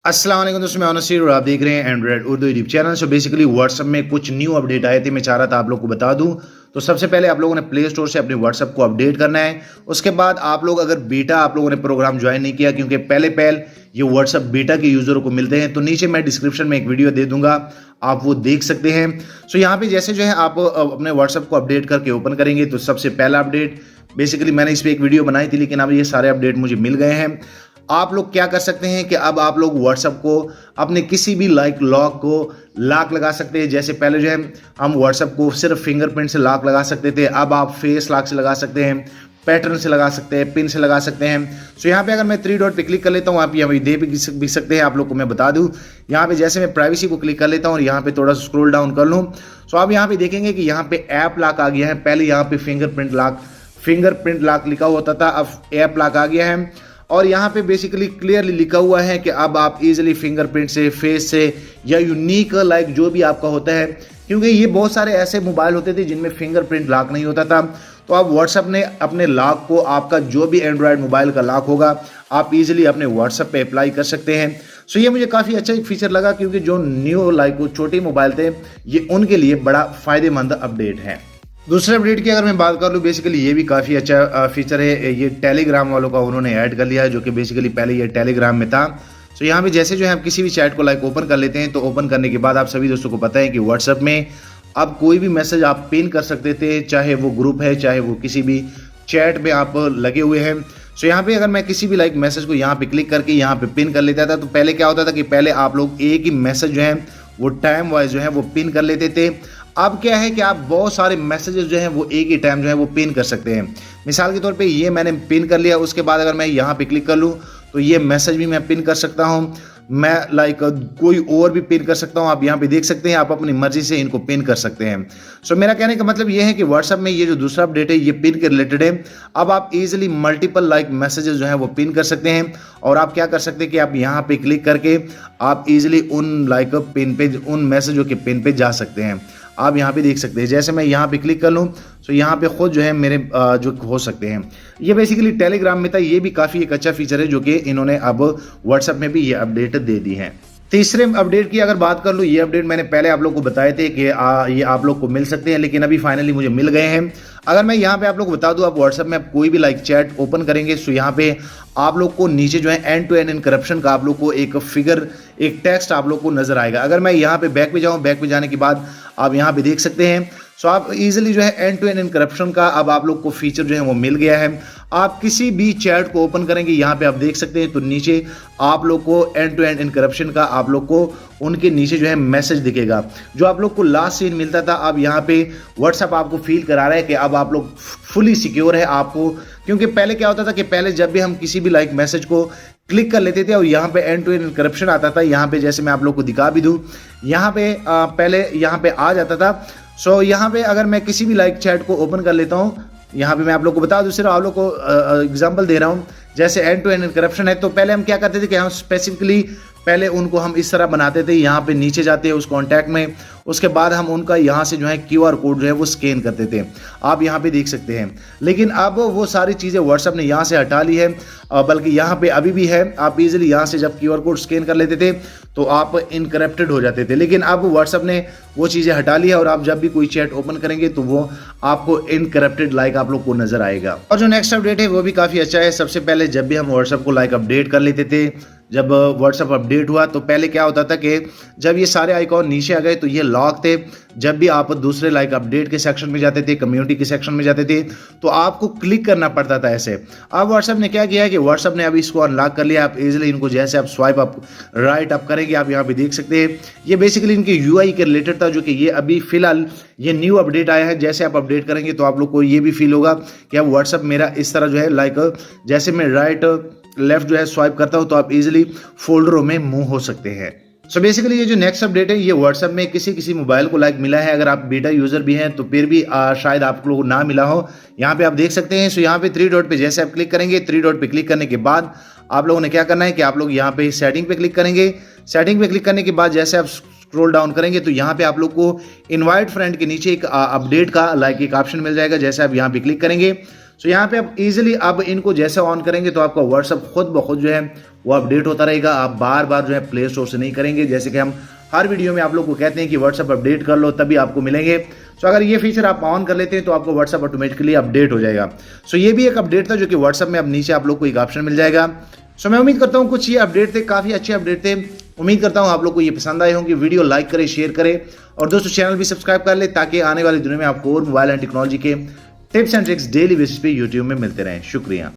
अस्सलाम वालेकुम दोस्तों, मैं नसीर और आप देख रहे हैं Android Urdu YouTube channel. So basically WhatsApp में कुछ न्यू अपडेट आए थे, मैं चाह रहा था आप लोग को बता दूं। तो सबसे पहले आप लोगों ने प्ले स्टोर से अपने व्हाट्सएप को अपडेट करना है। उसके बाद आप लोग अगर बीटा आप लोगों ने प्रोग्राम ज्वाइन नहीं किया, क्योंकि पहले ये व्हाट्सएप बीटा के यूजरों को मिलते हैं, तो नीचे मैं डिस्क्रिप्शन में एक वीडियो दे दूंगा, आप वो देख सकते हैं। सो यहाँ पे जैसे जो है आप अपने व्हाट्सएप को अपडेट करके ओपन करेंगे तो सबसे पहला अपडेट, बेसिकली मैंने इस पर एक वीडियो बनाई थी लेकिन अब ये सारे अपडेट मुझे मिल गए हैं। आप लोग क्या कर सकते हैं कि अब आप लोग व्हाट्सएप को अपने किसी भी लॉक को लॉक लगा सकते हैं। जैसे पहले जो है हम व्हाट्सएप को सिर्फ फिंगरप्रिंट से लॉक लगा सकते थे, अब आप फेस लॉक से लगा सकते हैं, पैटर्न से लगा सकते हैं, पिन से लगा सकते हैं। सो यहाँ पे अगर मैं 3 डॉट पे क्लिक कर लेता हूँ, आप यहाँ पे दे भी सकते हैं। आप लोग को मैं बता दूँ, यहाँ पे जैसे मैं प्राइवेसी को क्लिक कर लेता हूँ और यहाँ पे थोड़ा सा स्क्रॉल डाउन कर लूँ, सो आप यहाँ पे देखेंगे कि यहाँ पे ऐप लॉक आ गया है। पहले यहाँ पे फिंगरप्रिंट लॉक लिखा होता था, अब ऐप लॉक आ गया है। और यहाँ पे बेसिकली क्लियरली लिखा हुआ है कि अब आप इजीली फिंगरप्रिंट से, फेस से या यूनिक जो भी आपका होता है, क्योंकि ये बहुत सारे ऐसे मोबाइल होते थे जिनमें फिंगरप्रिंट लॉक नहीं होता था। तो अब व्हाट्सएप ने अपने लॉक को, आपका जो भी एंड्रॉयड मोबाइल का लॉक होगा, आप इजीली अपने व्हाट्सएप पे अप्लाई कर सकते हैं। सो ये मुझे काफ़ी अच्छा एक फीचर लगा, क्योंकि जो न्यू छोटे मोबाइल थे, ये उनके लिए बड़ा फ़ायदेमंद अपडेट है। दूसरे अपडेट की अगर मैं बात कर लूँ, बेसिकली ये भी काफ़ी अच्छा फीचर है। ये टेलीग्राम वालों का उन्होंने ऐड कर लिया है, जो कि बेसिकली पहले ये टेलीग्राम में था। सो यहाँ पे जैसे जो है आप किसी भी चैट को ओपन कर लेते हैं, तो ओपन करने के बाद आप सभी दोस्तों को पता है कि व्हाट्सएप में आप कोई भी मैसेज आप पिन कर सकते थे, चाहे वो ग्रुप है, चाहे वो किसी भी चैट में आप लगे हुए हैं। सो यहाँ पे अगर मैं किसी भी मैसेज को यहाँ पे क्लिक करके यहाँ पे पिन कर लेता था, तो पहले क्या होता था कि पहले आप लोग एक ही मैसेज जो है वो टाइम वाइज जो है वो पिन कर लेते थे। अब क्या है कि आप बहुत सारे मैसेजेस जो हैं वो एक ही टाइम जो है वो पिन कर सकते हैं। मिसाल के तौर पे ये मैंने पिन कर लिया, उसके बाद अगर मैं यहाँ पे क्लिक कर लूँ तो ये मैसेज भी मैं पिन कर सकता हूँ, मैं कोई और भी पिन कर सकता हूँ। आप यहाँ पे देख सकते हैं, आप अपनी मर्जी से इनको पिन कर सकते हैं। सो मेरा कहने का मतलब ये है कि व्हाट्सएप में ये जो दूसरा अपडेट है ये पिन के रिलेटेड है। अब आप इजीली मल्टीपल मैसेजेस जो है वो पिन कर सकते हैं। और आप क्या कर सकते हैं कि आप यहाँ पे क्लिक करके आप इजीली उन पिन पे, उन मैसेजों के पिन पे जा सकते हैं। आप यहाँ पे देख सकते हैं, जैसे मैं यहाँ पे क्लिक कर लूँ तो यहाँ पे खुद जो है मेरे जो हो सकते हैं। ये बेसिकली टेलीग्राम में था, ये भी काफ़ी एक अच्छा फीचर है जो कि इन्होंने अब व्हाट्सएप में भी ये अपडेट दे दी है। तीसरे अपडेट की अगर बात कर लूँ, ये अपडेट मैंने पहले आप लोग को बताए थे कि ये आप लोग को मिल सकते हैं, लेकिन अभी फाइनली मुझे मिल गए हैं। अगर मैं यहाँ पे आप लोग को बता दूँ, आप व्हाट्सएप में आप कोई भी चैट ओपन करेंगे, सो यहाँ पे आप लोग को नीचे जो है एंड टू एंड इनक्रप्शन का आप लोग को एक टेक्स्ट आप लोग को नजर आएगा। अगर मैं यहाँ पे बैक पे जाऊँ, बैक पे जाने के बाद आप यहाँ पे देख सकते हैं, सो आप इजीली जो है एंड टू एंड इनक्रप्शन का अब आप लोग को फीचर जो है वो मिल गया है। आप किसी भी चैट को ओपन करेंगे, यहाँ पे आप देख सकते हैं, तो नीचे आप लोग को एंड टू एंड इनक्रप्शन का आप लोग को उनके नीचे जो है मैसेज दिखेगा, जो आप लोग को लास्ट सीन मिलता था। अब यहाँ पे व्हाट्सएप आपको फील करा रहा है कि अब आप लोग फुली सिक्योर है आपको, क्योंकि पहले क्या होता था कि पहले जब भी हम किसी भी मैसेज को क्लिक कर लेते थे और यहाँ पे एंड टू एंड इनक्रप्शन आता था, यहाँ पे जैसे मैं आप लोग को दिखा भी दूँ, यहाँ पे पहले यहाँ पे आ जाता था। सो यहाँ पे अगर मैं किसी भी चैट को ओपन कर लेता हूँ, यहाँ पे मैं आप लोग को बता दूँ, सिर्फ आप लोग को एग्जांपल दे रहा हूँ। जैसे एंड टू एंड इनक्रप्शन है, तो पहले हम क्या करते थे कि हम स्पेसिफिकली पहले उनको हम इस तरह बनाते थे, यहाँ पे नीचे जाते हैं उस कॉन्टैक्ट में, उसके बाद हम उनका यहाँ से जो है QR कोड जो है वो स्कैन करते थे, आप यहाँ पे देख सकते हैं। लेकिन अब वो सारी चीज़ें व्हाट्सएप ने यहाँ से हटा ली है, बल्कि यहाँ पे अभी भी है। आप इजीली यहाँ से जब QR कोड स्कैन कर लेते थे तो आप इनक्रप्टेड हो जाते थे, लेकिन अब व्हाट्सएप ने वो चीज़ें हटा ली है और आप जब भी कोई चैट ओपन करेंगे तो वो आपको इनक्रप्टेड आप लोग को नजर आएगा। और जो नेक्स्ट अपडेट है वो भी काफ़ी अच्छा है। सबसे पहले जब भी हम व्हाट्सएप को अपडेट कर लेते थे, जब व्हाट्सएप अपडेट हुआ तो पहले क्या होता था कि जब ये सारे आइकॉन नीचे आ गए तो ये लॉक थे। जब भी आप दूसरे अपडेट के सेक्शन में जाते थे, कम्युनिटी के सेक्शन में जाते थे, तो आपको क्लिक करना पड़ता था ऐसे। अब व्हाट्सएप ने क्या किया है कि व्हाट्सएप ने अभी इसको अनलॉक कर लिया। आप इजीली इनको जैसे आप स्वाइप अप राइट अप करेंगे, आप यहाँ पे देख सकते हैं, ये बेसिकली इनके UI के रिलेटेड था, जो कि ये अभी फिलहाल ये न्यू अपडेट आया है। जैसे आप अपडेट करेंगे तो आप लोग को ये भी फील होगा कि अब व्हाट्सएप मेरा इस तरह जो है जैसे मैं राइट लेफ्ट जो है स्वाइप करता हूं तो आप इजीली फोल्डरों में मूव हो सकते हैं। सो बेसिकली ये जो नेक्स्ट अपडेट है ये व्हाट्सएप में किसी मोबाइल को मिला है। अगर आप बीटा यूजर भी हैं तो फिर भी शायद आप लोगों को ना मिला हो। यहाँ पे आप देख सकते हैं। सो यहाँ पे 3 डॉट पे जैसे आप क्लिक करेंगे, 3 डॉट पे क्लिक करने के बाद आप लोगों ने क्या करना है कि आप लोग यहाँ पे सेटिंग पे क्लिक करेंगे। सेटिंग पे क्लिक करने के बाद जैसे आप स्क्रॉल डाउन करेंगे तो यहाँ पे आप लोग को इनवाइट फ्रेंड के नीचे एक अपडेट का एक ऑप्शन मिल जाएगा। जैसे आप यहाँ पे क्लिक करेंगे, सो यहाँ पे आप इजीली अब इनको जैसे ऑन करेंगे तो आपका व्हाट्सएप खुद ब खुद जो है वो अपडेट होता रहेगा। आप बार बार जो है प्ले स्टोर से नहीं करेंगे, जैसे कि हम हर वीडियो में आप लोग को कहते हैं कि व्हाट्सअप अपडेट कर लो तभी आपको मिलेंगे। सो अगर ये फीचर आप ऑन कर लेते हैं तो आपको व्हाट्सअप ऑटोमेटिकली अपडेट हो जाएगा। सो ये भी एक अपडेट था जो कि व्हाट्सअप में अब नीचे आप लोग को एक ऑप्शन मिल जाएगा। सो मैं उम्मीद करता हूँ कुछ ये अपडेट थे, काफ़ी अच्छे अपडेट थे। उम्मीद करता हूँ आप लोग को ये पसंद आए होंगे। वीडियो लाइक करें, शेयर करें और दोस्तों चैनल भी सब्सक्राइब कर ले ताकि आने वाले दिनों में आपको और मोबाइल एंड टेक्नोलॉजी के tips and tricks daily basis पे यूट्यूब में मिलते रहें। शुक्रिया।